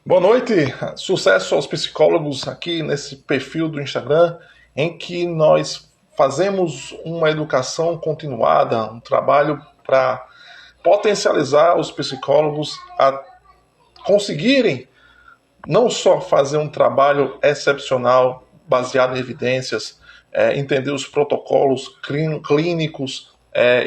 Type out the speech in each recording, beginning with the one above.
Boa noite, sucesso aos psicólogos aqui nesse perfil do Instagram, em que nós fazemos uma educação continuada, um trabalho para potencializar os psicólogos a conseguirem não só fazer um trabalho excepcional baseado em evidências, entender os protocolos clínicos,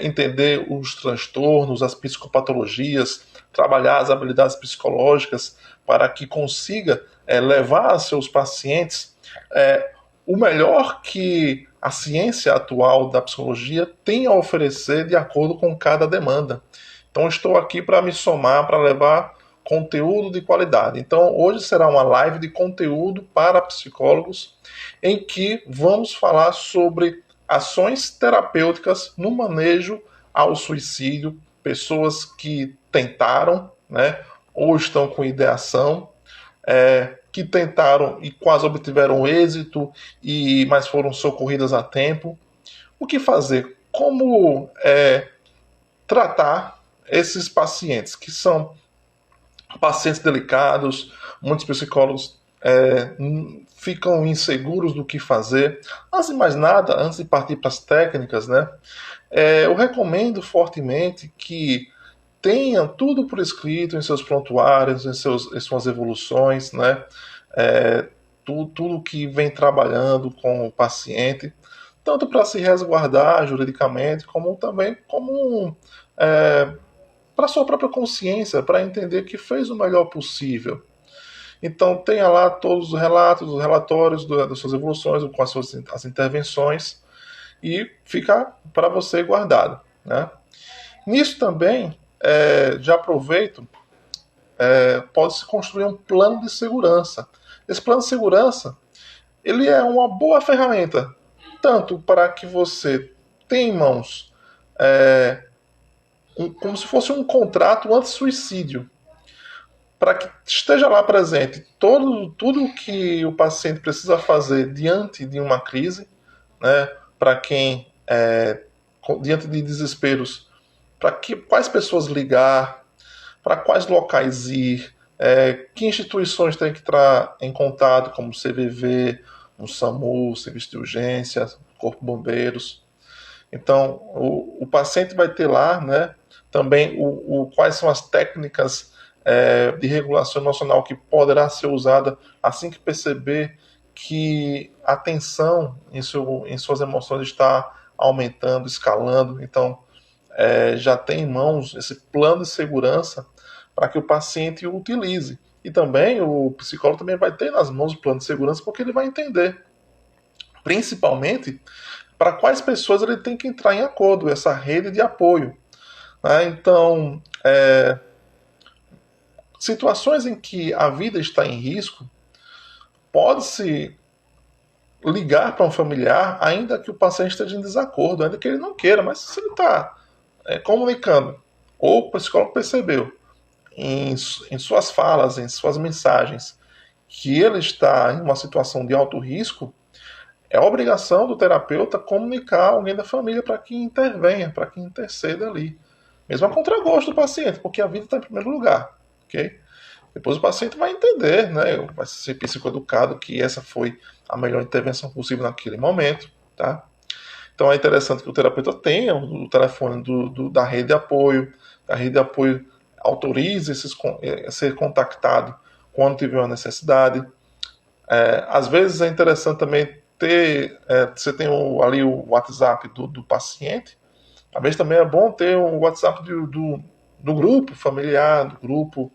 entender os transtornos, as psicopatologias, trabalhar as habilidades psicológicas para que consiga levar a seus pacientes o melhor que a ciência atual da psicologia tem a oferecer de acordo com cada demanda. Então estou aqui para me somar, para levar conteúdo de qualidade. Então hoje será uma live de conteúdo para psicólogos em que vamos falar sobre ações terapêuticas no manejo ao suicídio, pessoas que tentaram, né, ou estão com ideação, que tentaram e quase obtiveram êxito, mas foram socorridas a tempo. O que fazer? Como tratar esses pacientes, que são pacientes delicados, muitos psicólogos ficam inseguros do que fazer. Antes de mais nada, antes de partir para as técnicas, né, eu recomendo fortemente que tenha tudo por escrito em seus prontuários, em suas evoluções, né, tudo que vem trabalhando com o paciente, tanto para se resguardar juridicamente, como também como para sua própria consciência, para entender que fez o melhor possível. Então tenha lá todos os relatos, os relatórios das suas evoluções, com as intervenções, e fica para você guardado, né? Nisso também, já aproveito, pode-se construir um plano de segurança. Esse plano de segurança ele é uma boa ferramenta, tanto para que você tenha em mãos como se fosse um contrato anti-suicídio, para que esteja lá presente tudo que o paciente precisa fazer diante de uma crise, né, para quem, diante de desesperos, quais pessoas ligar, para quais locais ir, que instituições tem que entrar em contato, como o CVV, o SAMU, Serviço de Urgência, Corpo de Bombeiros. Então, o paciente vai ter lá, né, também quais são as técnicas de regulação emocional que poderá ser usada assim que perceber que a tensão em suas emoções está aumentando, escalando. Então, já tem em mãos esse plano de segurança para que o paciente o utilize. E também o psicólogo também vai ter nas mãos o plano de segurança porque ele vai entender, principalmente, para quais pessoas ele tem que entrar em acordo, essa rede de apoio. Né? Então, situações em que a vida está em risco, pode-se ligar para um familiar, ainda que o paciente esteja em desacordo, ainda que ele não queira, mas se ele está comunicando, ou o psicólogo percebeu em suas falas, em suas mensagens, que ele está em uma situação de alto risco, é obrigação do terapeuta comunicar alguém da família para que intervenha, para que interceda ali. Mesmo a contragosto do paciente, porque a vida está em primeiro lugar. Ok? Depois o paciente vai entender, né, vai ser psicoeducado que essa foi a melhor intervenção possível naquele momento. Tá? Então é interessante que o terapeuta tenha o telefone da rede de apoio, a rede de apoio autorize ser contactado quando tiver uma necessidade. Às vezes é interessante também ter, você tem ali o WhatsApp do paciente, às vezes também é bom ter o WhatsApp do grupo familiar, do grupo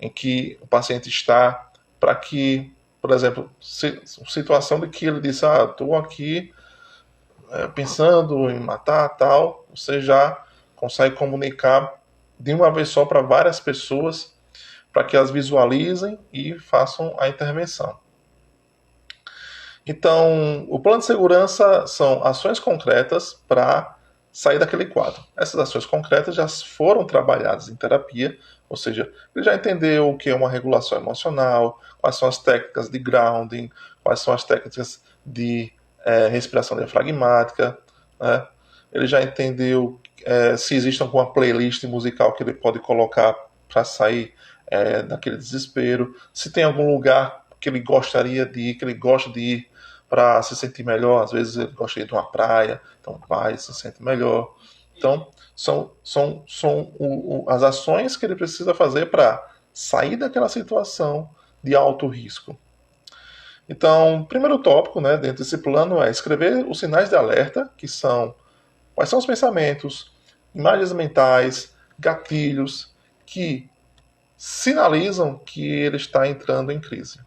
em que o paciente está, para que, por exemplo, situação de que ele disse, estou aqui pensando em matar, tal, você já consegue comunicar de uma vez só para várias pessoas, para que elas visualizem e façam a intervenção. Então, o plano de segurança são ações concretas para sair daquele quadro. Essas ações concretas já foram trabalhadas em terapia, ou seja, ele já entendeu o que é uma regulação emocional, quais são as técnicas de grounding, quais são as técnicas de respiração diafragmática, né? Ele já entendeu se existe alguma playlist musical que ele pode colocar para sair daquele desespero, se tem algum lugar que ele gostaria de ir, que ele gosta de ir para se sentir melhor. Às vezes ele gosta de ir de uma praia, então vai, se sente melhor. Então, são as ações que ele precisa fazer para sair daquela situação de alto risco. Então, o primeiro tópico, né, dentro desse plano é escrever os sinais de alerta, que são quais são os pensamentos, imagens mentais, gatilhos que sinalizam que ele está entrando em crise.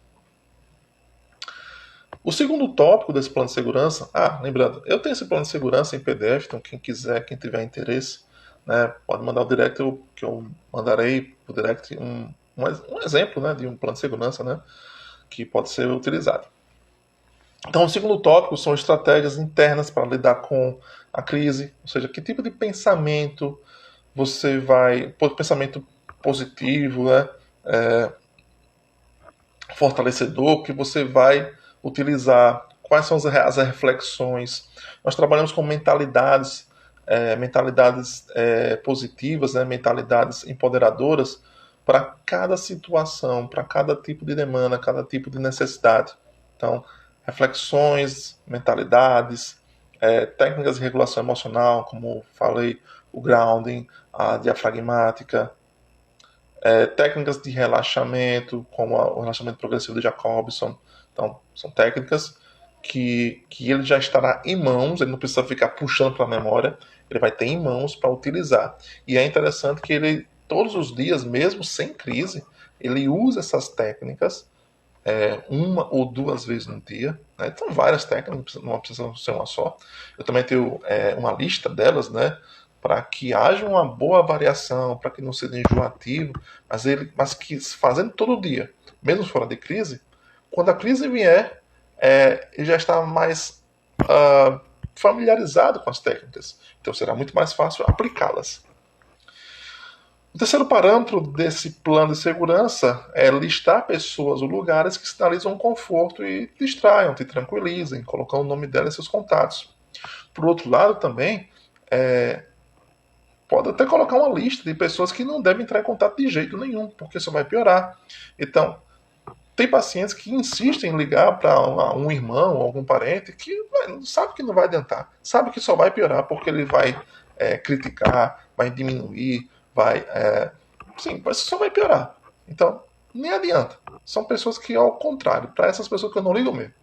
O segundo tópico desse plano de segurança, lembrando, eu tenho esse plano de segurança em PDF, então quem quiser, quem tiver interesse, né, pode mandar o direct, que eu mandarei o direct um exemplo, né, de um plano de segurança, né, que pode ser utilizado. Então, o segundo tópico são estratégias internas para lidar com a crise, ou seja, que tipo de pensamento você vai, pensamento positivo, né, fortalecedor, que você vai utilizar, quais são as reflexões. Nós trabalhamos com mentalidades, positivas, né, mentalidades empoderadoras para cada situação, para cada tipo de demanda, cada tipo de necessidade. Então, reflexões, mentalidades, técnicas de regulação emocional, como falei, o grounding, a diafragmática, técnicas de relaxamento, como o relaxamento progressivo de Jacobson. Então, são técnicas que ele já estará em mãos, ele não precisa ficar puxando para a memória, ele vai ter em mãos para utilizar. E é interessante que ele, todos os dias, mesmo sem crise, ele usa essas técnicas uma ou duas vezes no dia. Né? São várias técnicas, não precisa ser uma só. Eu também tenho uma lista delas, né? Para que haja uma boa variação, para que não seja enjoativo, mas que fazendo todo dia, mesmo fora de crise, quando a crise vier, ele já está mais familiarizado com as técnicas. Então será muito mais fácil aplicá-las. O terceiro parâmetro desse plano de segurança é listar pessoas ou lugares que sinalizam conforto e distraiam, te tranquilizem, colocar o nome dela e seus contatos. Por outro lado, também, pode até colocar uma lista de pessoas que não devem entrar em contato de jeito nenhum, porque isso vai piorar. Então, tem pacientes que insistem em ligar para um irmão ou algum parente que sabe que não vai adiantar, sabe que só vai piorar porque ele vai criticar, vai diminuir, só vai piorar. Então, nem adianta. São pessoas que, ao contrário, para essas pessoas que eu não ligo mesmo,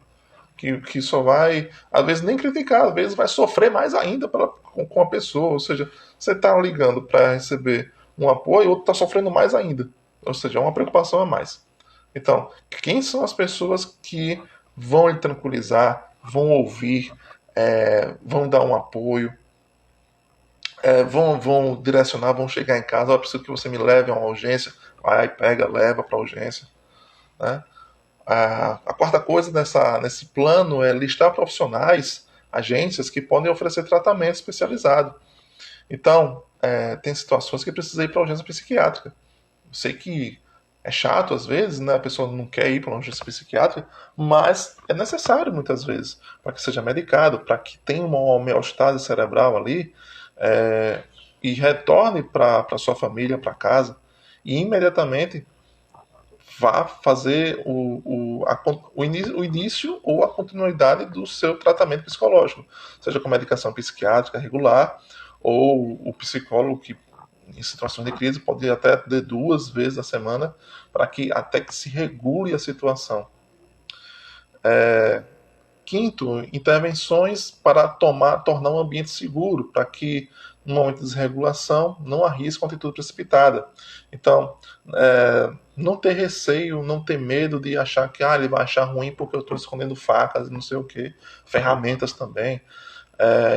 que só vai, às vezes, nem criticar, às vezes vai sofrer mais ainda com a pessoa. Ou seja, você está ligando para receber um apoio, o outro está sofrendo mais ainda. Ou seja, é uma preocupação a mais. Então, quem são as pessoas que vão lhe tranquilizar, vão ouvir, vão dar um apoio, vão direcionar, vão chegar em casa, preciso que você me leve a uma urgência, vai, pega, leva para a urgência. Né? A quarta coisa nesse plano é listar profissionais, agências que podem oferecer tratamento especializado. Então, tem situações que precisa ir para a urgência psiquiátrica. Eu sei que é chato às vezes, né? A pessoa não quer ir para uma urgência psiquiátrica, mas é necessário muitas vezes para que seja medicado, para que tenha uma homeostase cerebral ali e retorne para sua família, para casa, e imediatamente vá fazer o início ou a continuidade do seu tratamento psicológico, seja com medicação psiquiátrica regular ou o psicólogo que em situações de crise pode ir até de 2 vezes a semana para que até que se regule a situação. Quinto, intervenções para tornar um ambiente seguro, para que no momento de desregulação não arrisque uma atitude precipitada. Então, não ter receio, não ter medo de achar que ele vai achar ruim porque eu estou escondendo facas e não sei o que, ferramentas também.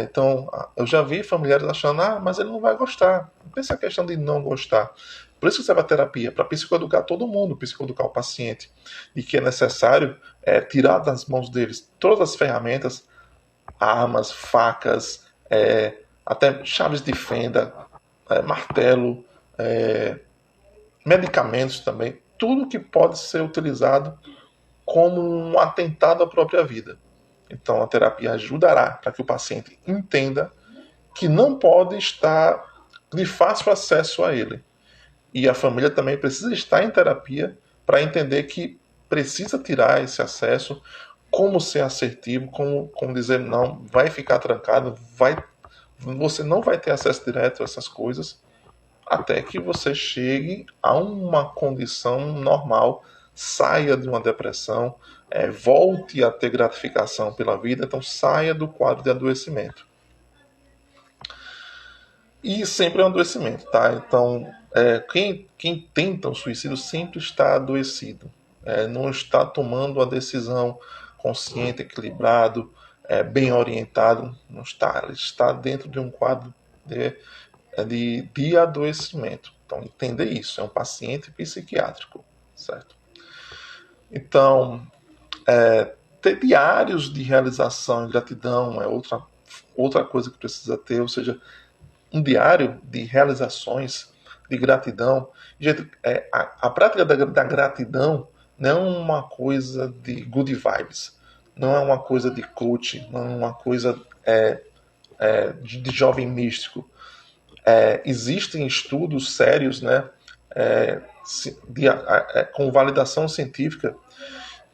Então, eu já vi familiares achando, mas ele não vai gostar. Não pensa a questão de não gostar. Por isso que serve a terapia, para psicoeducar todo mundo, psicoeducar o paciente. E que é necessário tirar das mãos deles todas as ferramentas, armas, facas, até chaves de fenda, martelo, medicamentos também. Tudo que pode ser utilizado como um atentado à própria vida. Então, a terapia ajudará para que o paciente entenda que não pode estar de fácil acesso a ele. E a família também precisa estar em terapia para entender que precisa tirar esse acesso, como ser assertivo, como dizer não, vai ficar trancado, você não vai ter acesso direto a essas coisas, até que você chegue a uma condição normal, saia de uma depressão, volte a ter gratificação pela vida, então saia do quadro de adoecimento. E sempre é um adoecimento, tá? Então, quem tenta o suicídio sempre está adoecido, não está tomando a decisão consciente, equilibrado, bem orientado, não está. Ele está dentro de um quadro de adoecimento. Então, entender isso, é um paciente psiquiátrico, certo? Então, ter diários de realização e gratidão é outra coisa que precisa ter, ou seja, um diário de realizações, de gratidão. Gente, a prática da gratidão não é uma coisa de good vibes, não é uma coisa de coach, não é uma coisa de jovem místico. Existem estudos sérios, né, com validação científica,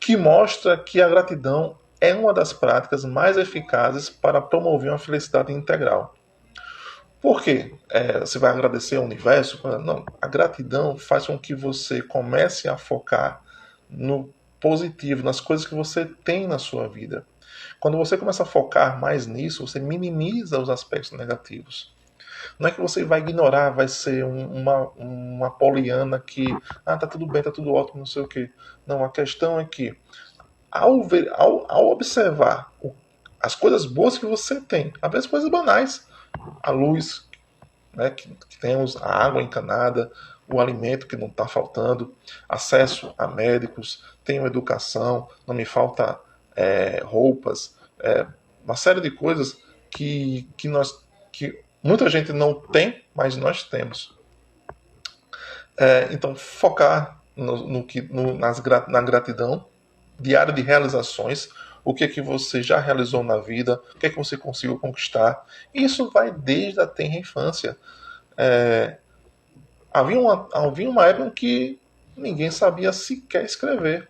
que mostra que a gratidão é uma das práticas mais eficazes para promover uma felicidade integral. Por quê? Você vai agradecer ao universo? Não, a gratidão faz com que você comece a focar no positivo, nas coisas que você tem na sua vida. Quando você começa a focar mais nisso, você minimiza os aspectos negativos. Não é que você vai ignorar, vai ser uma poliana que tá tudo bem, tá tudo ótimo, não sei o quê. Não, a questão é que ao observar as coisas boas que você tem, às vezes coisas banais, a luz, né, que temos, a água encanada, o alimento que não está faltando, acesso a médicos, tenho educação, não me falta roupas, uma série de coisas que muita gente não tem, mas nós temos. Então, focar na gratidão, diário de realizações, o que é que você já realizou na vida, o que é que você conseguiu conquistar. Isso vai desde a tenra infância. Havia uma época em que ninguém sabia sequer escrever,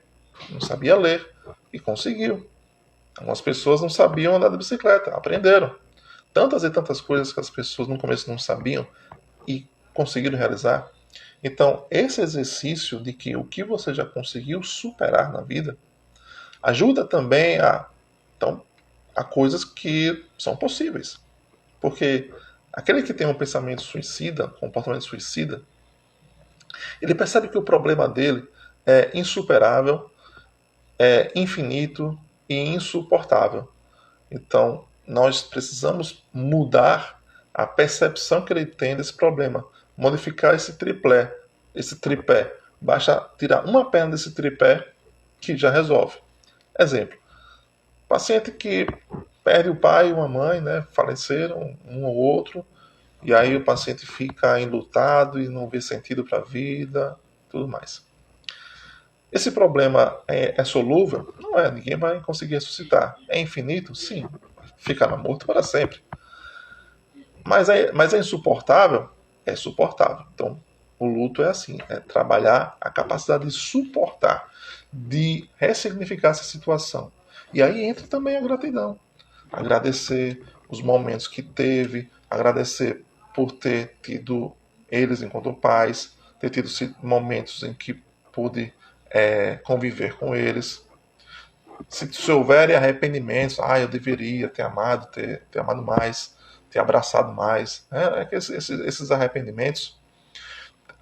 não sabia ler, e conseguiu. Algumas pessoas não sabiam andar de bicicleta, aprenderam. Tantas e tantas coisas que as pessoas no começo não sabiam e conseguiram realizar. Então, esse exercício de que o que você já conseguiu superar na vida ajuda também a coisas que são possíveis. Porque aquele que tem um pensamento suicida, comportamento suicida, ele percebe que o problema dele é insuperável, é infinito e insuportável. Então, nós precisamos mudar a percepção que ele tem desse problema, modificar esse tripé. Basta tirar uma perna desse tripé que já resolve. Exemplo, paciente que perde o pai e uma mãe, né, faleceram, um ou outro, e aí o paciente fica enlutado e não vê sentido para a vida, tudo mais. Esse problema é solúvel? Não é, ninguém vai conseguir ressuscitar. É infinito? Sim. Ficará morto para sempre. Mas é insuportável? É suportável. Então, o luto é assim, é trabalhar a capacidade de suportar, de ressignificar essa situação. E aí entra também a gratidão. Agradecer os momentos que teve, agradecer por ter tido eles enquanto pais, ter tido momentos em que pude conviver com eles. Se houverem arrependimentos, eu deveria ter amado, ter amado mais, ter abraçado mais, esses arrependimentos,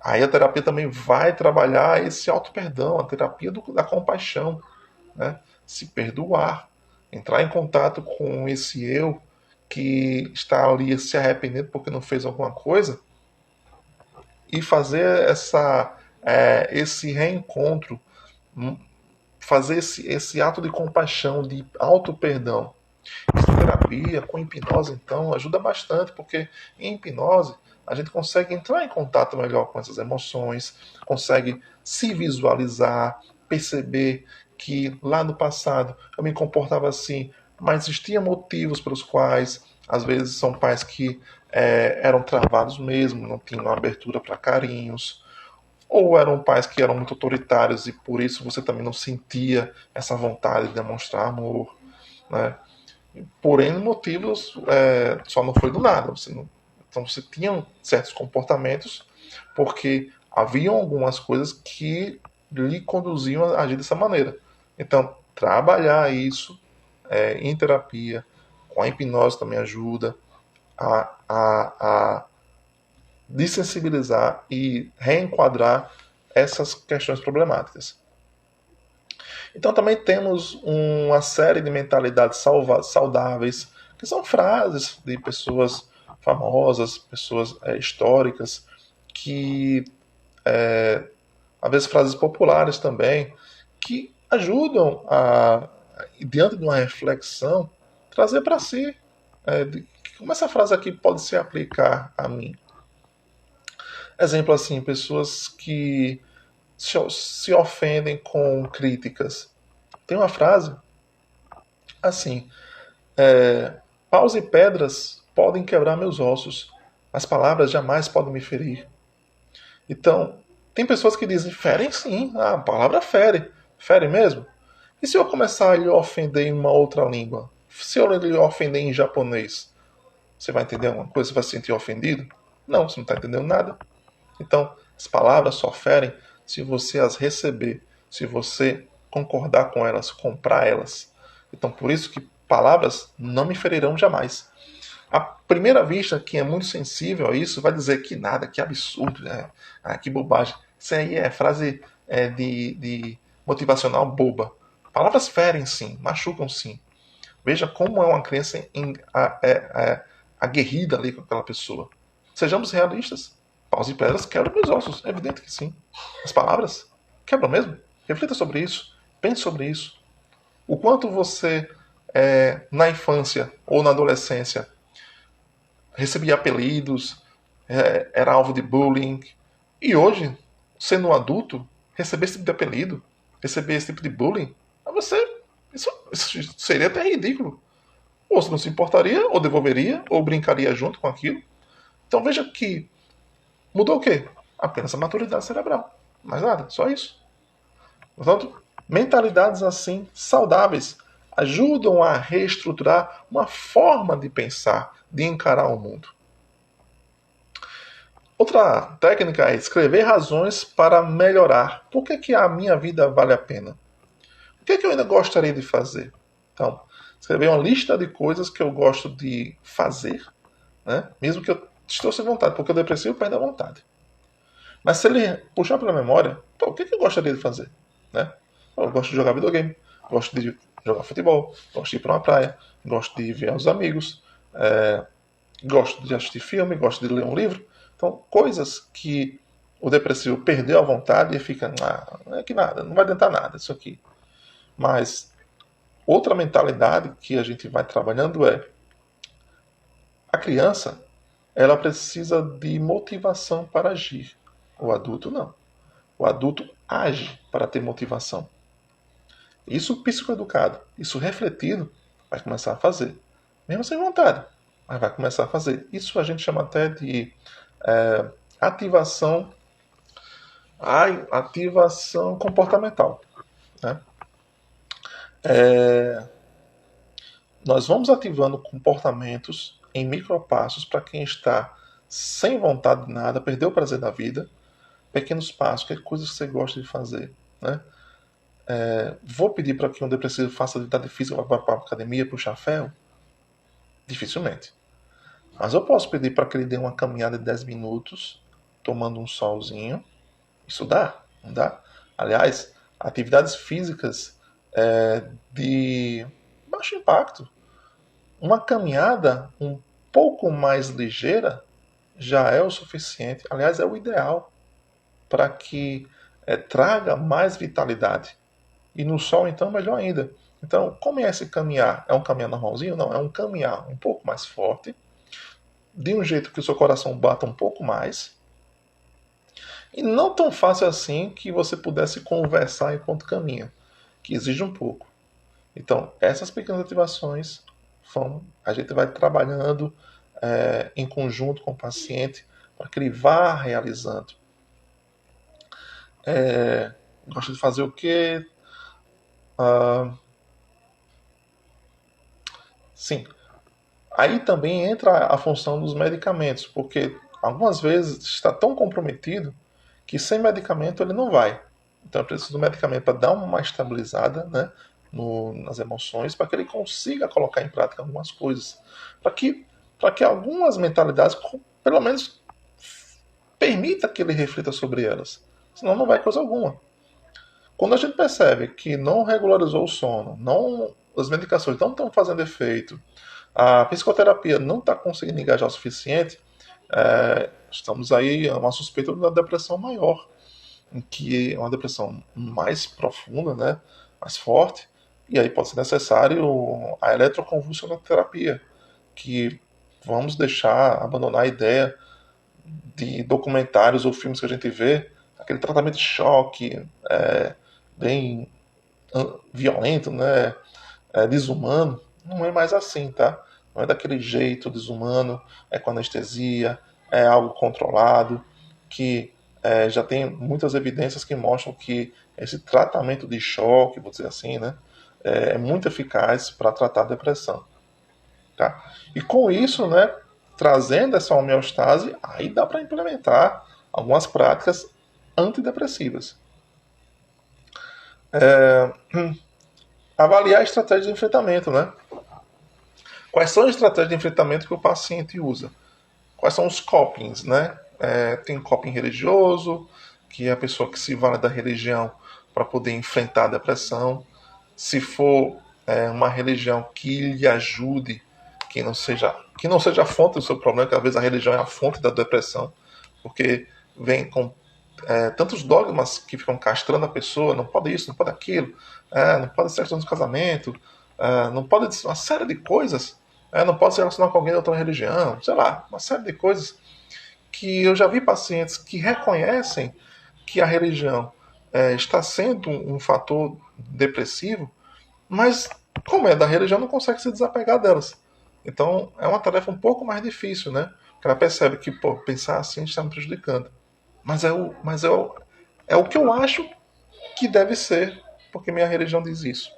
aí a terapia também vai trabalhar esse auto-perdão, a terapia da compaixão, né? Se perdoar, entrar em contato com esse eu que está ali se arrependendo porque não fez alguma coisa e fazer esse reencontro, fazer esse ato de compaixão, de auto-perdão. Isso terapia, com hipnose, então, ajuda bastante, porque em hipnose a gente consegue entrar em contato melhor com essas emoções, consegue se visualizar, perceber que lá no passado eu me comportava assim, mas existiam motivos pelos quais, às vezes, são pais que eram travados mesmo, não tinham abertura para carinhos, Ou eram pais que eram muito autoritários e por isso você também não sentia essa vontade de demonstrar amor, né? Por N motivos, só não foi do nada. Então você tinha certos comportamentos porque haviam algumas coisas que lhe conduziam a agir dessa maneira. Então, trabalhar isso em terapia, com a hipnose também ajuda a desensibilizar e reenquadrar essas questões problemáticas. Então também temos uma série de mentalidades saudáveis, que são frases de pessoas famosas, pessoas históricas, que às vezes frases populares também, que ajudam diante de uma reflexão, trazer para si como essa frase aqui pode se aplicar a mim. Exemplo assim, pessoas que se ofendem com críticas. Tem uma frase assim: paus e pedras podem quebrar meus ossos, as palavras jamais podem me ferir. Então, tem pessoas que dizem: ferem sim, a palavra fere. Fere mesmo? E se eu começar a lhe ofender em uma outra língua? Se eu lhe ofender em japonês, você vai entender alguma coisa? Você vai se sentir ofendido? Não, você não está entendendo nada. Então, as palavras só ferem se você as receber, se você concordar com elas, comprar elas. Então, por isso que palavras não me ferirão jamais. À primeira vista, quem é muito sensível a isso vai dizer que nada, que absurdo, que bobagem. Isso aí é frase de motivacional boba. Palavras ferem sim, machucam sim. Veja como é uma crença aguerrida ali com aquela pessoa. Sejamos realistas. Paus e pedras quebram meus ossos. É evidente que sim. As palavras quebram mesmo. Reflita sobre isso. Pense sobre isso. O quanto você, na infância ou na adolescência, recebia apelidos, era alvo de bullying. E hoje, sendo um adulto, receber esse tipo de apelido, receber esse tipo de bullying, isso seria até ridículo. Ou você não se importaria, ou devolveria, ou brincaria junto com aquilo. Então veja que mudou o quê? Apenas a maturidade cerebral. Mais nada, só isso. Portanto, mentalidades assim saudáveis ajudam a reestruturar uma forma de pensar, de encarar o mundo. Outra técnica é escrever razões para melhorar. Por que a minha vida vale a pena? O que eu ainda gostaria de fazer? Então, escrever uma lista de coisas que eu gosto de fazer, né? Mesmo que eu estou sem vontade, porque o depressivo perde a vontade. Mas se ele puxar pela memória, o que eu gostaria de fazer? Né? Eu gosto de jogar videogame, gosto de jogar futebol, gosto de ir para uma praia, gosto de ver os amigos, gosto de assistir filme, gosto de ler um livro. Então, coisas que o depressivo perdeu a vontade e fica, não é que nada, não vai adiantar nada isso aqui. Mas outra mentalidade que a gente vai trabalhando é a criança, ela precisa de motivação para agir. O adulto não. O adulto age para ter motivação. Isso psicoeducado, isso refletido, vai começar a fazer. Mesmo sem vontade, mas vai começar a fazer. Isso a gente chama até de ativação, ativação comportamental. Né? Nós vamos ativando comportamentos em micropassos para quem está sem vontade de nada, perdeu o prazer da vida, pequenos passos, que coisas que você gosta de fazer. Né? Vou pedir para que um depressivo faça atividade física para a academia, puxar ferro? Dificilmente. Mas eu posso pedir para que ele dê uma caminhada de 10 minutos, tomando um solzinho. Isso dá, não dá? Aliás, atividades físicas de baixo impacto. Uma caminhada um pouco mais ligeira já é o suficiente. Aliás, é o ideal para que traga mais vitalidade. E no sol, então, melhor ainda. Então, como é esse caminhar? É um caminhar normalzinho? Não, é um caminhar um pouco mais forte, de um jeito que o seu coração bata um pouco mais, e não tão fácil assim que você pudesse conversar enquanto caminha, que exige um pouco. Então, essas pequenas ativações, a gente vai trabalhando em conjunto com o paciente para que ele vá realizando. Gosta de fazer o quê? Ah, sim. Aí também entra a função dos medicamentos, porque algumas vezes está tão comprometido que sem medicamento ele não vai. Então eu preciso do medicamento para dar uma estabilizada, né, nas emoções, para que ele consiga colocar em prática algumas coisas. Para que, para que algumas mentalidades, pelo menos, permita que ele reflita sobre elas. Senão não vai coisa alguma. Quando a gente percebe que não regularizou o sono, não, as medicações não estão fazendo efeito, a psicoterapia não está conseguindo engajar o suficiente, estamos aí a uma suspeita de uma depressão maior, em que é uma depressão mais profunda, né, mais forte, e aí pode ser necessário a eletroconvulsionoterapia, que vamos deixar, abandonar a ideia de documentários ou filmes que a gente vê, aquele tratamento de choque bem violento, né, desumano, não é mais assim, tá? Não é daquele jeito desumano, é com anestesia, é algo controlado, que já tem muitas evidências que mostram que esse tratamento de choque, vou dizer assim, né, é muito eficaz para tratar a depressão. Tá? E com isso, né, trazendo essa homeostase, aí dá para implementar algumas práticas antidepressivas. É, avaliar a estratégia de enfrentamento, né? Quais são as estratégias de enfrentamento que o paciente usa? Quais são os copings, né? Tem coping religioso, que é a pessoa que se vale da religião para poder enfrentar a depressão. Se for uma religião que lhe ajude, que não seja a fonte do seu problema, que às vezes a religião é a fonte da depressão, porque vem com tantos dogmas que ficam castrando a pessoa, não pode isso, não pode aquilo, não pode ser questão do casamento, não pode uma série de coisas, não pode se relacionar com alguém de outra religião, sei lá, uma série de coisas que eu já vi pacientes que reconhecem que a religião está sendo um fator depressivo, mas como é da religião não consegue se desapegar delas. Então é uma tarefa um pouco mais difícil, né? Porque ela percebe que pô, pensar assim está me prejudicando. Mas é o que eu acho que deve ser, porque minha religião diz isso.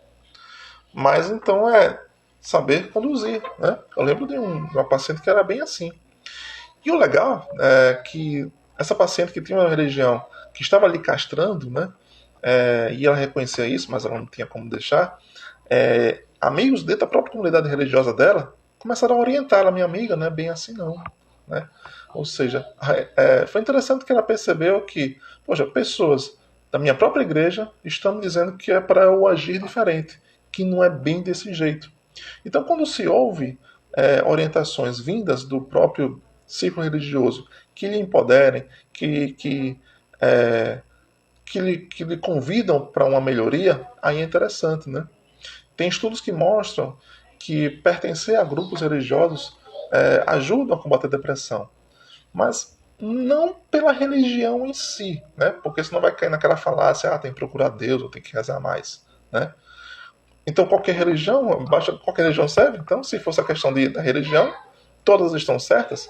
Mas então é saber conduzir, né? Eu lembro de uma paciente que era bem assim. E o legal é que essa paciente que tinha uma religião que estava ali castrando, né? E ela reconhecia isso, mas ela não tinha como deixar. Amigos dentro da própria comunidade religiosa dela começaram a orientar ela, minha amiga, né? Bem assim não, né? Ou seja, foi interessante que ela percebeu que, poxa, pessoas da minha própria igreja estão me dizendo que é para eu agir diferente, que não é bem desse jeito. Então, quando se ouve orientações vindas do próprio círculo religioso que lhe empoderem, é, que lhe convidam para uma melhoria, aí é interessante, né? Tem estudos que mostram que pertencer a grupos religiosos ajuda a combater a depressão, mas não pela religião em si, né? Porque senão vai cair naquela falácia, tem que procurar Deus, ou tem que rezar mais, né? Então qualquer religião, qualquer religião serve. Então, se fosse a questão da religião, todas estão certas.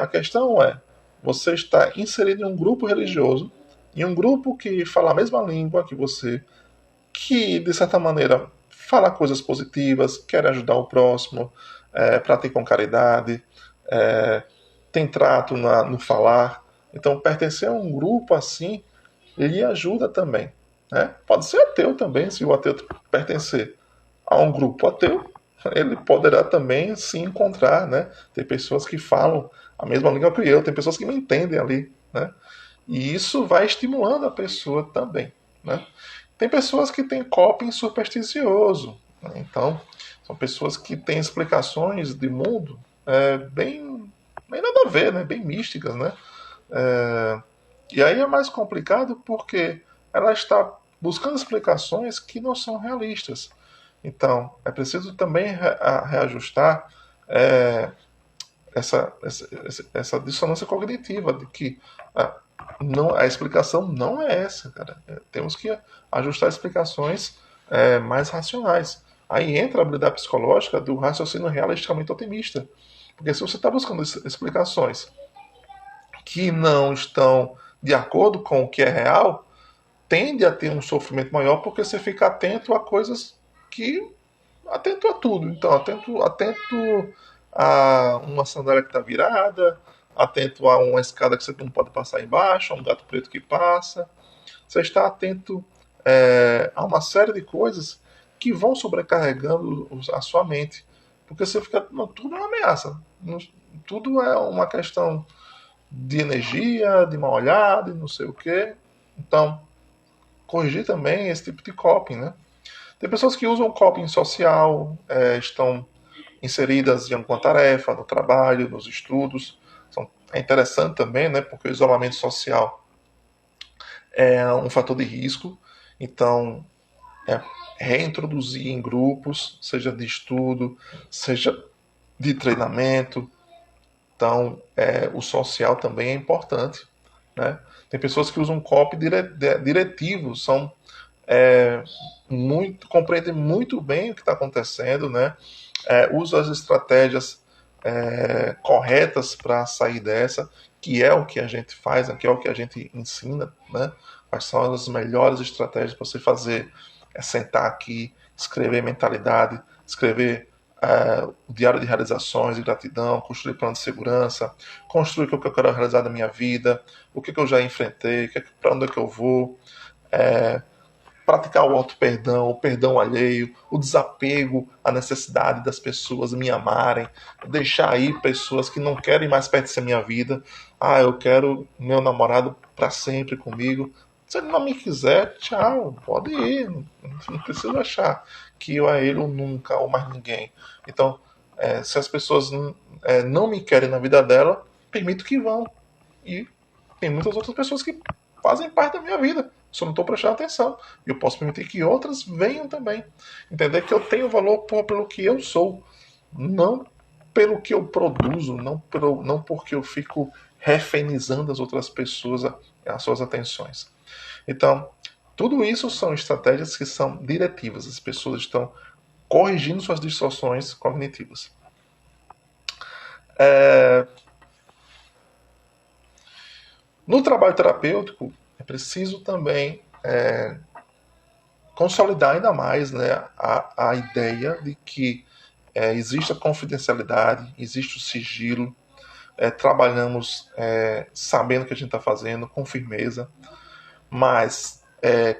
A questão é, você está inserido em um grupo religioso, em um grupo que fala a mesma língua que você, que de certa maneira fala coisas positivas, quer ajudar o próximo, praticam caridade, tem trato no falar. Então, pertencer a um grupo assim lhe ajuda também. Né? Pode ser ateu também, se o ateu pertencer a um grupo ateu, ele poderá também se encontrar. Né? Tem pessoas que falam a mesma língua que eu, tem pessoas que me entendem ali. Né? E isso vai estimulando a pessoa também. Né? Tem pessoas que têm coping supersticioso. Né? Então, são pessoas que têm explicações de mundo bem nada a ver, né? Bem místicas. Né? E aí é mais complicado porque ela está buscando explicações que não são realistas. Então, é preciso também reajustar essa dissonância cognitiva de que a explicação não é essa, cara. Temos que ajustar explicações mais racionais. Aí entra a habilidade psicológica do raciocínio realisticamente otimista. Porque se você está buscando explicações que não estão de acordo com o que é real, tende a ter um sofrimento maior porque você fica atento a coisas que... Atento a tudo. Então, atento a uma sandália que está virada, atento a uma escada que você não pode passar embaixo, a um gato preto que passa. Você está atento a uma série de coisas que vão sobrecarregando a sua mente. Porque você fica... Não, tudo é uma ameaça. Tudo é uma questão de energia, de mal olhada, de não sei o quê. Então, corrigir também esse tipo de coping, né? Tem pessoas que usam coping social, estão inseridas em alguma tarefa, no trabalho, nos estudos. É interessante também, né? Porque o isolamento social é um fator de risco. Então, é reintroduzir em grupos, seja de estudo, seja de treinamento. Então, o social também é importante, né? Tem pessoas que usam copy diretivo, são compreendem muito bem o que está acontecendo, né? Usam as estratégias corretas para sair dessa, que é o que a gente faz, que é o que a gente ensina, né? Quais são as melhores estratégias para você fazer? Sentar aqui, escrever mentalidade, escrever o diário de realizações e gratidão, construir plano de segurança, construir o que eu quero realizar na minha vida, o que eu já enfrentei, para onde é que eu vou, praticar o auto-perdão, o perdão alheio, o desapego à necessidade das pessoas me amarem, deixar aí pessoas que não querem mais pertencer à minha vida. Eu quero meu namorado para sempre comigo. Se ele não me quiser, tchau, pode ir. Não preciso achar que eu é ele ou nunca, ou mais ninguém. Então, se as pessoas não me querem na vida dela, permito que vão. E tem muitas outras pessoas que fazem parte da minha vida. Só não estou prestando atenção. E eu posso permitir que outras venham também. Entender que eu tenho valor pelo que eu sou. Não pelo que eu produzo. Não porque eu fico refenizando as outras pessoas, as suas atenções. Então, tudo isso são estratégias que são diretivas. As pessoas estão corrigindo suas distorções cognitivas. No trabalho terapêutico, é preciso também consolidar ainda mais, né, a ideia de que existe a confidencialidade, existe o sigilo, trabalhamos sabendo o que a gente está fazendo, com firmeza, mas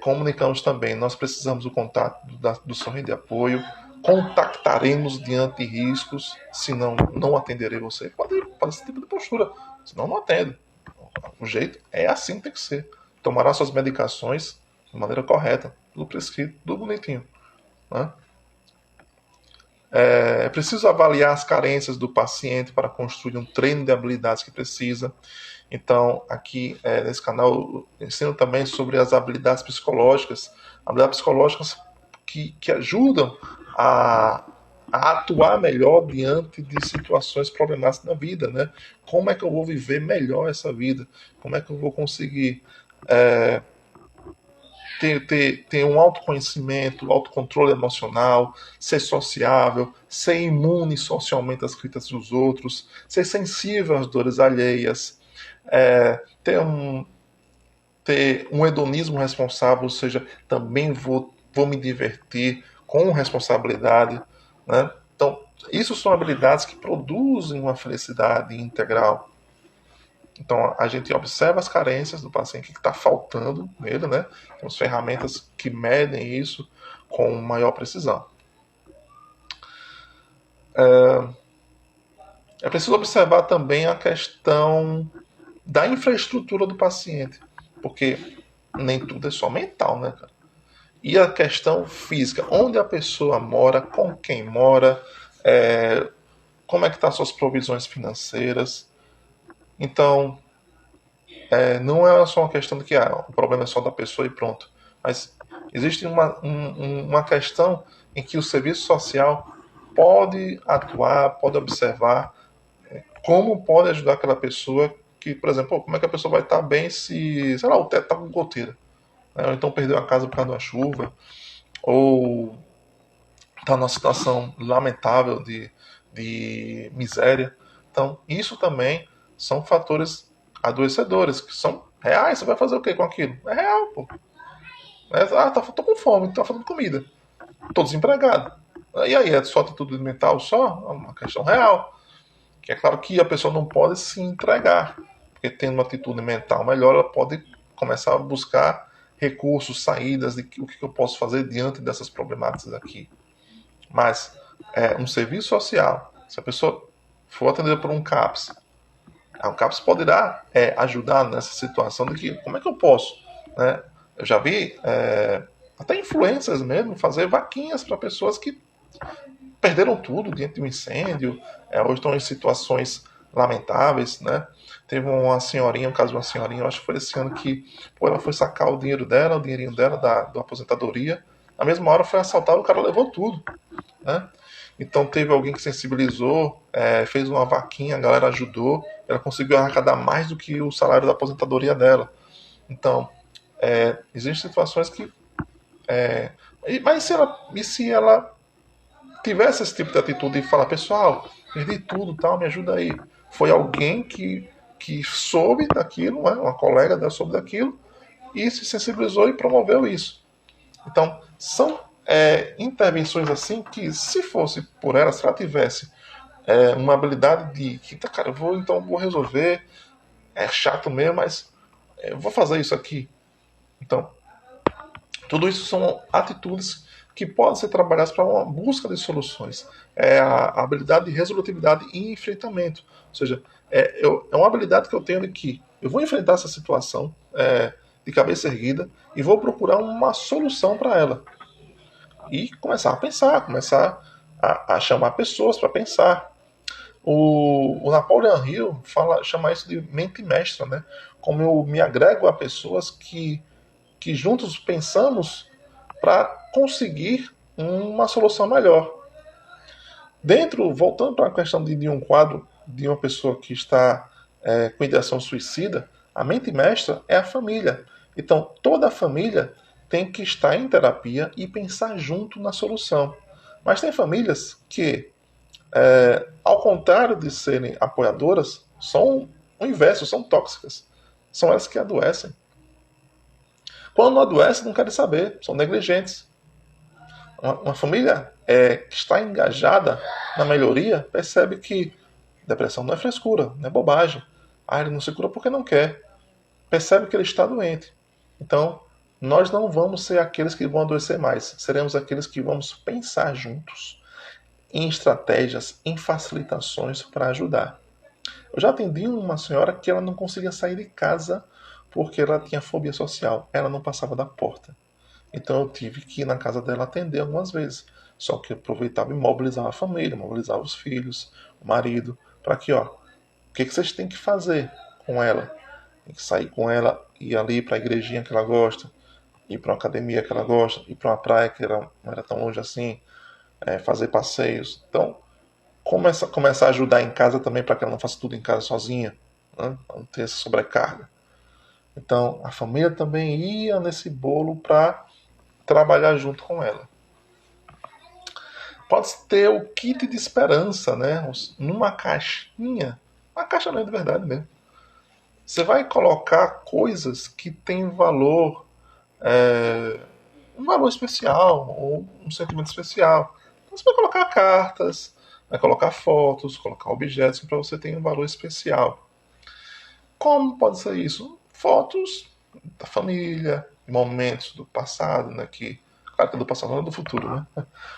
comunicamos também, nós precisamos do contato do sorrir de apoio, contactaremos diante de riscos, senão não atenderei você. Pode esse tipo de postura, senão não atende. O jeito é assim que tem que ser. Tomará suas medicações de maneira correta, tudo prescrito, tudo bonitinho. Né? É preciso avaliar as carências do paciente para construir um treino de habilidades que precisa. Então, aqui nesse canal, eu ensino também sobre as habilidades psicológicas que ajudam a atuar melhor diante de situações problemáticas na vida, né? Como é que eu vou viver melhor essa vida? Como é que eu vou conseguir ter um autoconhecimento, autocontrole emocional, ser sociável, ser imune socialmente às críticas dos outros, ser sensível às dores alheias, ter um hedonismo responsável, ou seja, também vou me divertir com responsabilidade, né? Então, isso são habilidades que produzem uma felicidade integral. Então, a gente observa as carências do paciente, o que está faltando nele, né? Temos ferramentas que medem isso com maior precisão. É preciso observar também a questão da infraestrutura do paciente, porque nem tudo é só mental, né, cara? E a questão física, onde a pessoa mora, com quem mora, como é que estão as suas provisões financeiras. Então, não é só uma questão de que o problema é só da pessoa e pronto. Mas existe uma questão em que o serviço social pode atuar, pode observar como pode ajudar aquela pessoa que, por exemplo, como é que a pessoa vai estar bem se, sei lá, o teto está com goteira, né? Ou então perdeu a casa por causa de uma chuva, ou está numa situação lamentável de miséria. Então, isso também são fatores adoecedores, que são Reais, você vai fazer o que com aquilo? É real, pô. Tô com fome, tô falando comida. Tô desempregado. E aí, é só atitude mental só? É uma questão real. Que é claro que a pessoa não pode se entregar. Porque tendo uma atitude mental melhor, ela pode começar a buscar recursos, saídas de o que eu posso fazer diante dessas problemáticas aqui. Mas um serviço social, se a pessoa for atendida por um CAPS, o CAPS poderá ajudar nessa situação de que como é que eu posso, né? Eu já vi até influencers mesmo fazer vaquinhas para pessoas que perderam tudo diante de um incêndio, ou estão em situações lamentáveis, né? Teve uma senhorinha, um caso de uma senhorinha, eu acho que foi esse ano que ela foi sacar o dinheiro dela, o dinheirinho dela da aposentadoria. Na mesma hora foi assaltado, o cara levou tudo, né? Então teve alguém que sensibilizou, fez uma vaquinha, a galera ajudou, ela conseguiu arrecadar mais do que o salário da aposentadoria dela. Então, existem situações que. Mas se ela tivesse esse tipo de atitude e falar, pessoal, perdi tudo, tal, me ajuda aí. Foi alguém que soube daquilo, né? Uma colega dela soube daquilo e se sensibilizou e promoveu isso. Então, são intervenções assim que, se fosse por ela, se ela tivesse uma habilidade de que, cara, vou resolver, é chato mesmo, mas eu vou fazer isso aqui. Então, tudo isso são atitudes que podem ser trabalhadas para uma busca de soluções. É a habilidade de resolutividade e enfrentamento. Ou seja, é uma habilidade que eu tenho de que eu vou enfrentar essa situação de cabeça erguida e vou procurar uma solução para ela. E começar a pensar, começar a chamar pessoas para pensar. O Napoleon Hill chama isso de mente mestra, né? Como eu me agrego a pessoas que juntos pensamos para conseguir uma solução melhor. Voltando para a questão de um quadro de uma pessoa que está com ideação suicida, a mente mestra é a família. Então, toda a família tem que estar em terapia e pensar junto na solução. Mas tem famílias que, ao contrário de serem apoiadoras, são o inverso, são tóxicas. São elas que adoecem. Quando não adoecem, não querem saber, são negligentes. Uma família que está engajada na melhoria percebe que depressão não é frescura, não é bobagem. Ele não se cura porque não quer. Percebe que ele está doente. Então, nós não vamos ser aqueles que vão adoecer mais. Seremos aqueles que vamos pensar juntos em estratégias, em facilitações para ajudar. Eu já atendi uma senhora que ela não conseguia sair de casa porque ela tinha fobia social. Ela não passava da porta. Então eu tive que ir na casa dela atender algumas vezes. Só que eu aproveitava e mobilizava a família, mobilizava os filhos, o marido, para que, o que vocês têm que fazer com ela? Tem que sair com ela, ir ali para a igrejinha que ela gosta, ir para uma academia que ela gosta, ir para uma praia que não era tão longe assim, fazer passeios. Então, começar a ajudar em casa também para que ela não faça tudo em casa sozinha, né? Não ter essa sobrecarga. Então, a família também ia nesse bolo para trabalhar junto com ela. Pode ter o kit de esperança, né? Numa caixinha. Uma caixa não é de verdade mesmo. Você vai colocar coisas que têm valor, um valor especial, ou um sentimento especial. Então você vai colocar cartas, vai colocar fotos, colocar objetos para você ter um valor especial. Como pode ser isso? Fotos da família, momentos do passado, né? Claro que é do passado, não é do futuro, né?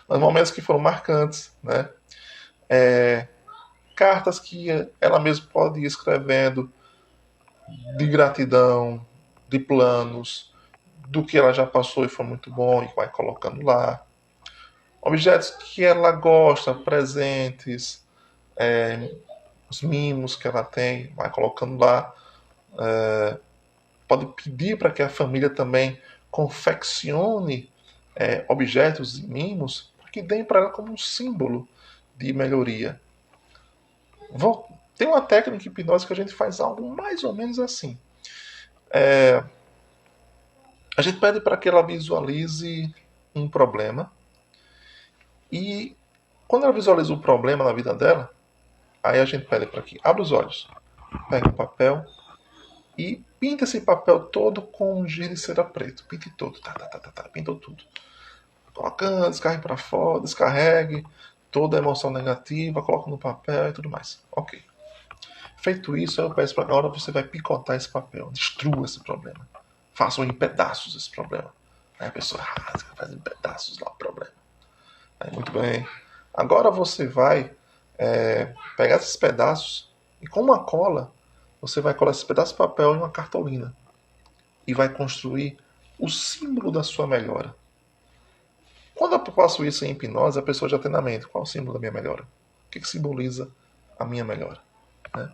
Mas momentos que foram marcantes, né? Cartas que ela mesma pode ir escrevendo de gratidão, de planos, do que ela já passou e foi muito bom e vai colocando lá. Objetos que ela gosta, presentes, os mimos que ela tem, vai colocando lá. Pode pedir para que a família também confeccione objetos e mimos para que deem para ela como um símbolo de melhoria. Tem uma técnica em hipnose que a gente faz algo mais ou menos assim. A gente pede para que ela visualize um problema e quando ela visualiza o problema na vida dela, aí a gente pede para que abra os olhos, pega um papel e pinta esse papel todo com um giz de cera preto. Pinte todo, pintou tudo. Colocando, descarregue para fora, descarregue toda a emoção negativa, coloca no papel e tudo mais. Ok. Feito isso, eu peço para agora você vai picotar esse papel, destrua esse problema. Faça em pedaços esse problema. Aí a pessoa rasga, faz em pedaços lá o problema. Aí, muito bem. Agora você vai pegar esses pedaços e com uma cola, você vai colar esses pedaços de papel em uma cartolina. E vai construir o símbolo da sua melhora. Quando eu faço isso em hipnose, a pessoa já tem na mente qual é o símbolo da minha melhora. O que simboliza a minha melhora. Né?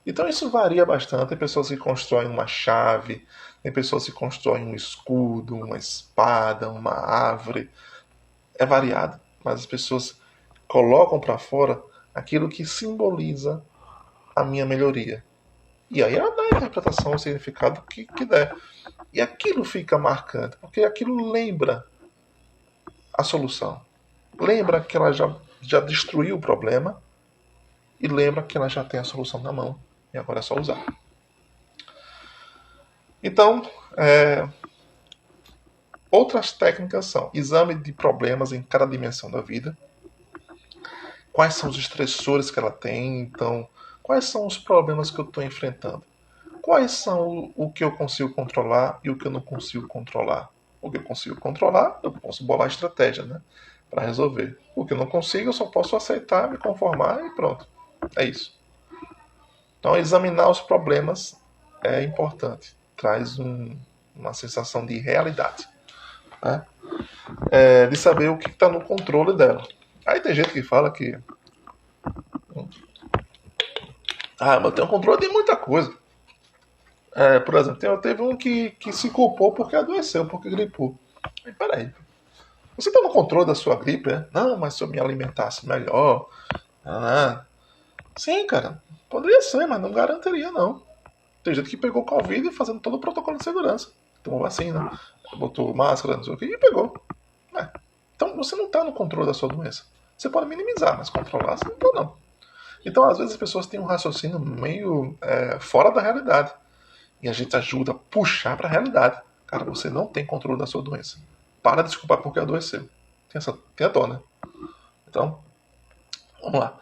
Então isso varia bastante. Tem pessoas que constroem uma chave, tem pessoas que constroem um escudo, uma espada, uma árvore. É variado, mas as pessoas colocam para fora aquilo que simboliza a minha melhoria. E aí ela dá a interpretação, o significado que der. E aquilo fica marcante, porque aquilo lembra a solução. Lembra que ela já destruiu o problema e lembra que ela já tem a solução na mão e agora é só usar. Então, outras técnicas são exame de problemas em cada dimensão da vida. Quais são os estressores que ela tem? Então, quais são os problemas que eu estou enfrentando? Quais são o que eu consigo controlar e o que eu não consigo controlar? O que eu consigo controlar, eu posso bolar estratégia, né? Para resolver. O que eu não consigo, eu só posso aceitar, me conformar e pronto. É isso. Então, examinar os problemas é importante. Traz uma sensação de realidade. Né? De saber o que está no controle dela. Aí tem gente que fala que mas eu tenho controle de muita coisa. Por exemplo, teve um que se culpou porque adoeceu, porque gripou. E peraí. Você está no controle da sua gripe, né? Não, mas se eu me alimentasse melhor. Sim, cara. Poderia ser, mas não garantiria, não. Tem gente que pegou Covid fazendo todo o protocolo de segurança. Tomou vacina, botou máscara, não sei o que, e pegou. Então você não está no controle da sua doença. Você pode minimizar, mas controlar você não pode, não. Então, às vezes, as pessoas têm um raciocínio meio fora da realidade. E a gente ajuda a puxar para a realidade. Cara, você não tem controle da sua doença. Para de desculpar porque adoeceu. Tem a dó, né? Então, vamos lá.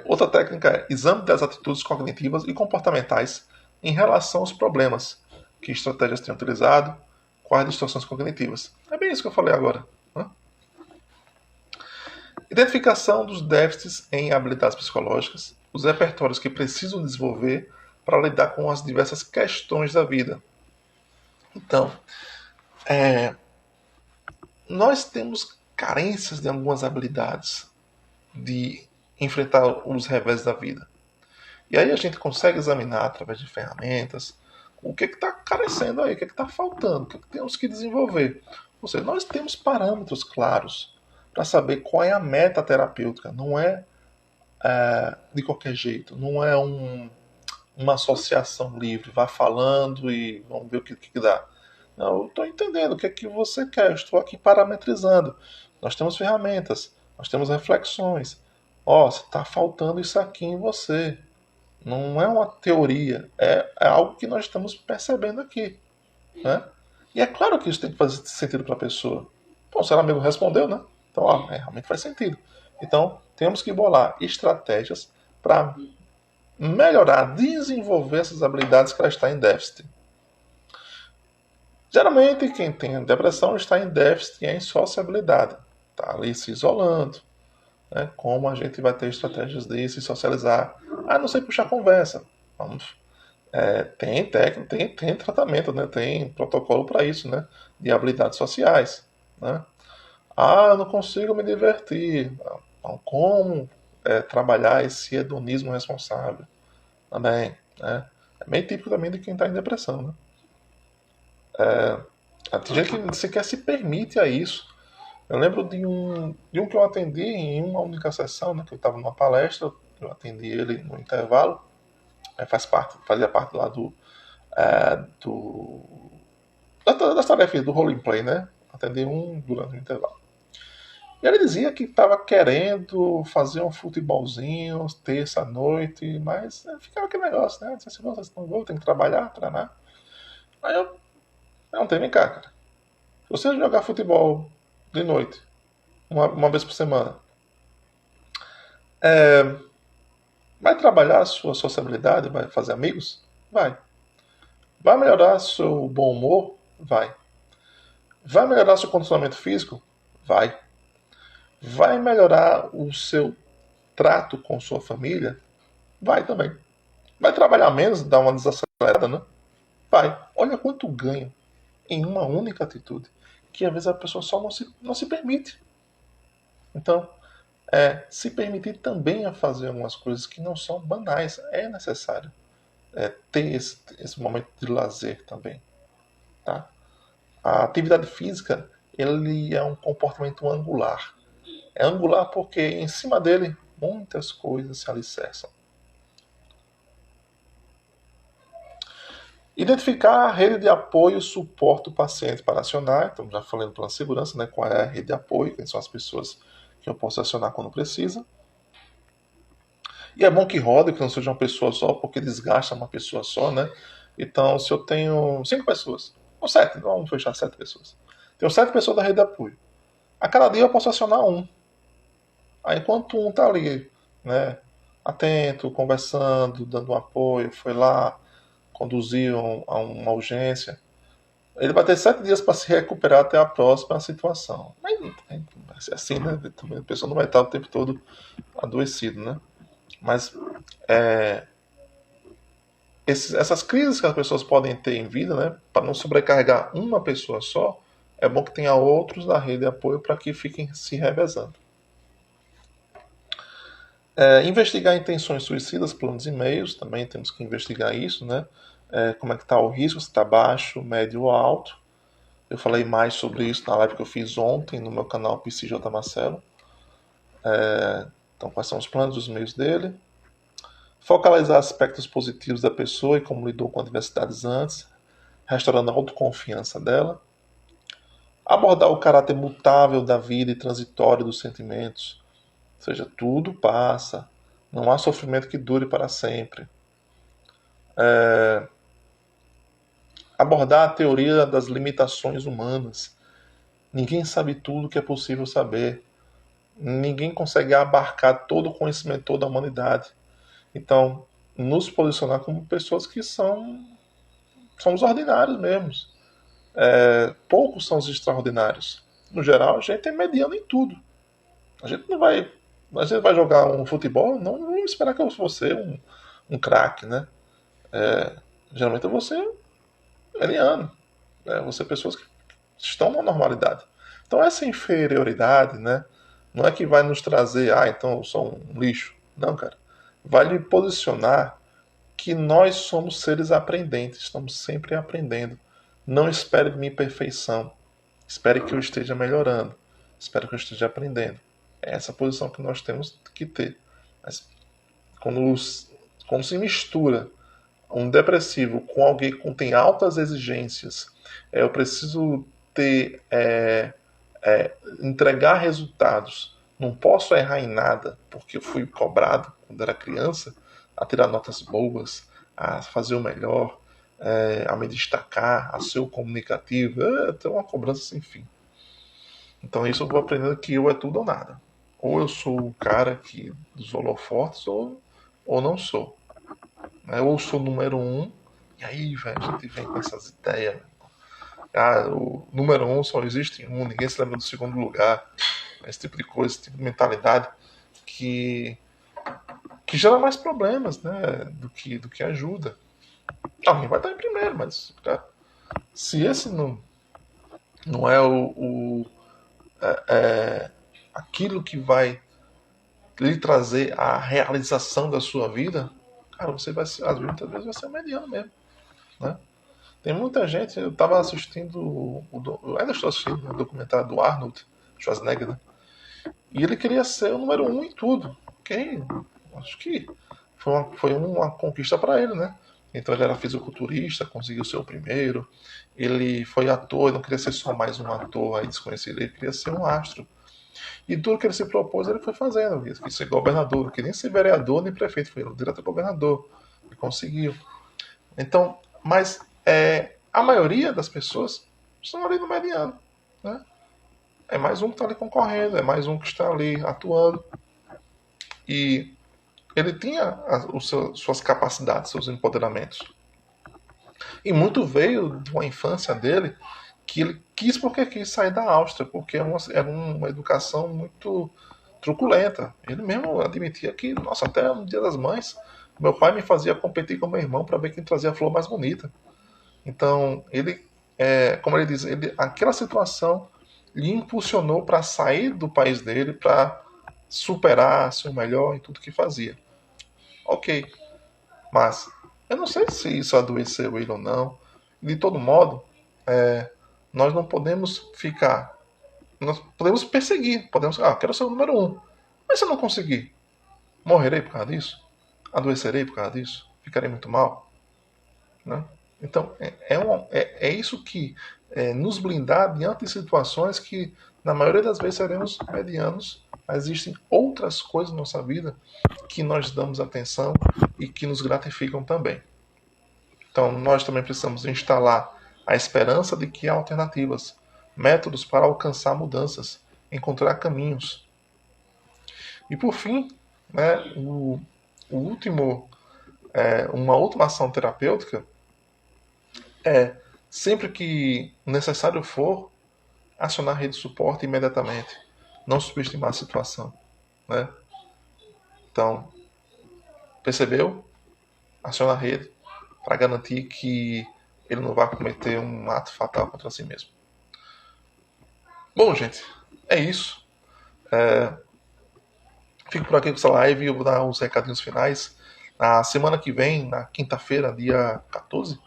Outra técnica é exame das atitudes cognitivas e comportamentais em relação aos problemas. Que estratégias tem utilizado, quais distorções cognitivas. É bem isso que eu falei agora. Né? Identificação dos déficits em habilidades psicológicas, os repertórios que precisam desenvolver para lidar com as diversas questões da vida. Então, nós temos carências de algumas habilidades de enfrentar os revés da vida. E aí a gente consegue examinar através de ferramentas o que está carecendo aí, o que está faltando, o que temos que desenvolver. Ou seja, nós temos parâmetros claros para saber qual é a meta terapêutica. Não é de qualquer jeito, não é uma associação livre, vá falando e vamos ver o que dá. Não, eu estou entendendo o que é que você quer, eu estou aqui parametrizando. Nós temos ferramentas, nós temos reflexões. Está faltando isso aqui em você. Não é uma teoria, é algo que nós estamos percebendo aqui. Né? E é claro que isso tem que fazer sentido para a pessoa. Bom, se ela mesmo respondeu, né? Então, realmente faz sentido. Então, temos que bolar estratégias para melhorar, desenvolver essas habilidades que ela está em déficit. Geralmente, quem tem depressão está em déficit e em sociabilidade. Está ali se isolando. Né? Como a gente vai ter estratégias de se socializar? Não sei puxar conversa. Vamos. Tem técnica, tem tratamento, né? Tem protocolo para isso, né? De habilidades sociais. Né? Eu não consigo me divertir. Então, como trabalhar esse hedonismo responsável? Também. Né? É meio típico também de quem está em depressão. Né? Tem gente que sequer se permite a isso. Eu lembro de um que eu atendi em uma única sessão, né, que eu estava numa palestra, eu atendi ele no intervalo, fazia parte lá das tarefas do role play, né? Atendi um durante o intervalo. E ele dizia que estava querendo fazer um futebolzinho terça-noite, mas ficava aquele negócio, né? Disse assim, vocês não vão, tem que trabalhar, treinar. Aí eu perguntei, vem cá, cara. Se você jogar futebol de noite, uma vez por semana, vai trabalhar a sua sociabilidade, vai fazer amigos? Vai. Vai melhorar seu bom humor? Vai. Vai melhorar seu condicionamento físico? Vai. Vai melhorar o seu trato com sua família? Vai também. Vai trabalhar menos, dar uma desacelerada, né? Vai. Olha quanto ganho em uma única atitude, que às vezes a pessoa só não se permite. Então, se permitir também a fazer algumas coisas que não são banais. É necessário ter esse momento de lazer também. Tá? A atividade física ele é um comportamento angular. É angular porque em cima dele muitas coisas se alicerçam. Identificar a rede de apoio e suporte do paciente para acionar. Estamos já falando pela segurança, né? Qual é a rede de apoio, quem são as pessoas que eu posso acionar quando precisa. E é bom que rode, que não seja uma pessoa só, porque desgasta uma pessoa só, né? Então, se eu tenho 5 pessoas, ou 7, vamos fechar 7 pessoas. Tenho 7 pessoas da rede de apoio. A cada dia eu posso acionar um. Aí, enquanto um está ali, né, atento, conversando, dando um apoio, foi lá, conduziu a uma urgência, ele vai ter 7 dias para se recuperar até a próxima situação. Mas vai ser assim, né? A pessoa não vai estar o tempo todo adoecido, né? Mas essas crises que as pessoas podem ter em vida, né, para não sobrecarregar uma pessoa só, é bom que tenha outros na rede de apoio para que fiquem se revezando. Investigar intenções suicidas, planos e meios, também temos que investigar isso, né? Como é que está o risco, se está baixo, médio ou alto. Eu falei mais sobre isso na live que eu fiz ontem no meu canal PCJ Marcelo. Então, quais são os planos e os meios dele? Focalizar aspectos positivos da pessoa e como lidou com adversidades antes, restaurando a autoconfiança dela. Abordar o caráter mutável da vida e transitório dos sentimentos. Ou seja, tudo passa. Não há sofrimento que dure para sempre. Abordar a teoria das limitações humanas. Ninguém sabe tudo que é possível saber. Ninguém consegue abarcar todo o conhecimento, toda a humanidade. Então, nos posicionar como pessoas que somos ordinários mesmo. Poucos são os extraordinários. No geral, a gente é mediano em tudo. A gente não vai. A gente vai jogar um futebol, não vamos esperar que eu vou ser um craque, né? Geralmente eu vou ser mediano. Vou ser pessoas que estão na normalidade. Então essa inferioridade, né? Não é que vai nos trazer, então eu sou um lixo. Não, cara. Vai lhe posicionar que nós somos seres aprendentes, estamos sempre aprendendo. Não espere de mim perfeição. Espere que eu esteja melhorando. Espere que eu esteja aprendendo. É essa posição que nós temos que ter. Mas quando se mistura um depressivo com alguém que tem altas exigências, eu preciso ter entregar resultados. Não posso errar em nada, porque eu fui cobrado quando era criança a tirar notas boas, a fazer o melhor, a me destacar, a ser o comunicativo. Tem uma cobrança sem fim. Então isso eu vou aprendendo que eu é tudo ou nada. Ou eu sou o cara dos holofortes, ou não sou. Ou eu sou o número 1, e aí, velho, a gente vem com essas ideias. O número 1 só existe em um, ninguém se lembra do segundo lugar. Esse tipo de coisa, esse tipo de mentalidade que gera mais problemas, né, do que ajuda. Alguém vai estar em primeiro, mas cara, se esse não é aquilo que vai lhe trazer a realização da sua vida, cara, você vai ser, às vezes, muitas vezes vai ser mediano mesmo, né? Tem muita gente, eu estava assistindo, ainda estou assistindo o documentário do Arnold Schwarzenegger, né? E ele queria ser o número 1 em tudo. Ok, acho que foi uma conquista para ele, né? Então ele era fisiculturista, conseguiu ser o primeiro. Ele foi ator, ele não queria ser só mais um ator aí desconhecido, ele queria ser um astro. E tudo que ele se propôs, ele foi fazendo. Ele quis ser governador, não queria nem ser vereador nem prefeito, foi direto governador. Ele conseguiu. Então, mas a maioria das pessoas estão ali no mediano. Né? É mais um que está ali concorrendo, é mais um que está ali atuando. E ele tinha suas capacidades, seus empoderamentos. E muito veio de uma infância dele que ele quis porque quis sair da Áustria, porque era uma educação muito truculenta. Ele mesmo admitia que, nossa, até no Dia das Mães, meu pai me fazia competir com meu irmão para ver quem trazia a flor mais bonita. Então, ele, como ele diz, aquela situação lhe impulsionou para sair do país dele, para superar, ser o melhor em tudo que fazia. Ok, mas eu não sei se isso adoeceu ele ou não. De todo modo, nós não podemos ficar. Nós podemos perseguir, quero ser o número um. Mas se eu não conseguir, morrerei por causa disso? Adoecerei por causa disso? Ficarei muito mal? Né? Então, é isso que nos blindar diante de situações que, na maioria das vezes, seremos medianos, mas existem outras coisas na nossa vida que nós damos atenção e que nos gratificam também. Então, nós também precisamos instalar a esperança de que há alternativas, métodos para alcançar mudanças, encontrar caminhos. E, por fim, né, uma última ação terapêutica é, sempre que necessário for, acionar a rede de suporte imediatamente. Não subestimar a situação. Né? Então, percebeu? Aciona a rede para garantir que ele não vai cometer um ato fatal contra si mesmo. Bom, gente, é isso. Fico por aqui com essa live e eu vou dar os recadinhos finais. Na semana que vem, na quinta-feira, dia 14,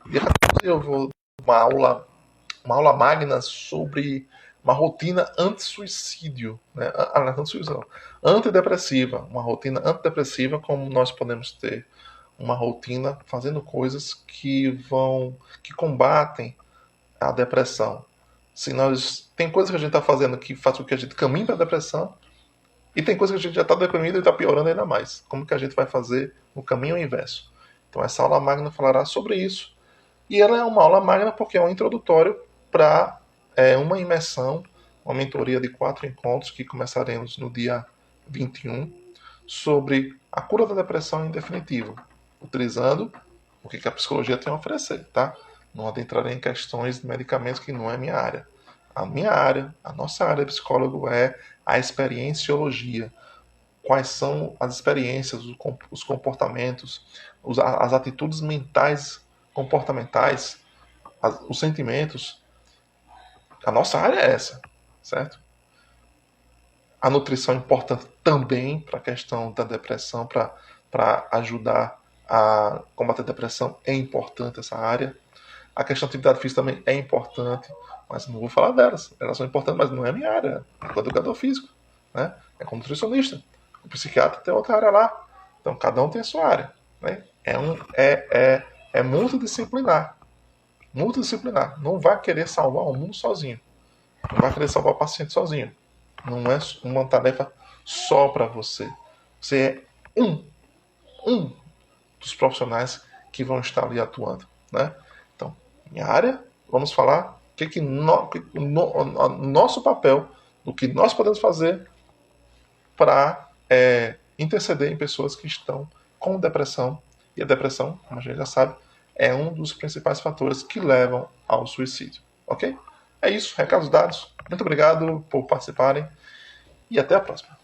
dia 14 eu vou dar uma aula magna sobre uma rotina anti-suicídio, né? Antidepressiva, uma rotina antidepressiva, como nós podemos ter uma rotina fazendo coisas que combatem a depressão. Se tem coisas que a gente está fazendo que faz com que a gente caminhe para a depressão, e tem coisas que a gente já está deprimido e está piorando ainda mais. Como que a gente vai fazer no caminho inverso? Então essa aula magna falará sobre isso. E ela é uma aula magna porque é um introdutório para uma imersão, uma mentoria de 4 encontros que começaremos no dia 21, sobre a cura da depressão em definitivo, utilizando o que a psicologia tem a oferecer, tá? Não adentrarei em questões de medicamentos que não é minha área. A minha área, a nossa área de psicólogo é a experienciologia. Quais são as experiências, os comportamentos, as atitudes mentais, comportamentais, os sentimentos. A nossa área é essa, certo? A nutrição é importante também para a questão da depressão, para ajudar a combater a depressão, é importante essa área. A questão da atividade física também é importante, mas não vou falar delas. Elas são importantes, mas não é a minha área. É com o educador físico, né? É com o nutricionista. O psiquiatra tem outra área lá. Então cada um tem a sua área. Né? É multidisciplinar. Multidisciplinar. Não vai querer salvar o mundo sozinho. Não vai querer salvar o paciente sozinho. Não é uma tarefa só para você. Você é um dos profissionais que vão estar ali atuando. Né? Então, minha área, vamos falar nosso papel, o que nós podemos fazer para interceder em pessoas que estão com depressão. E a depressão, como a gente já sabe, é um dos principais fatores que levam ao suicídio. Ok? É isso, recados dados. Muito obrigado por participarem e até a próxima.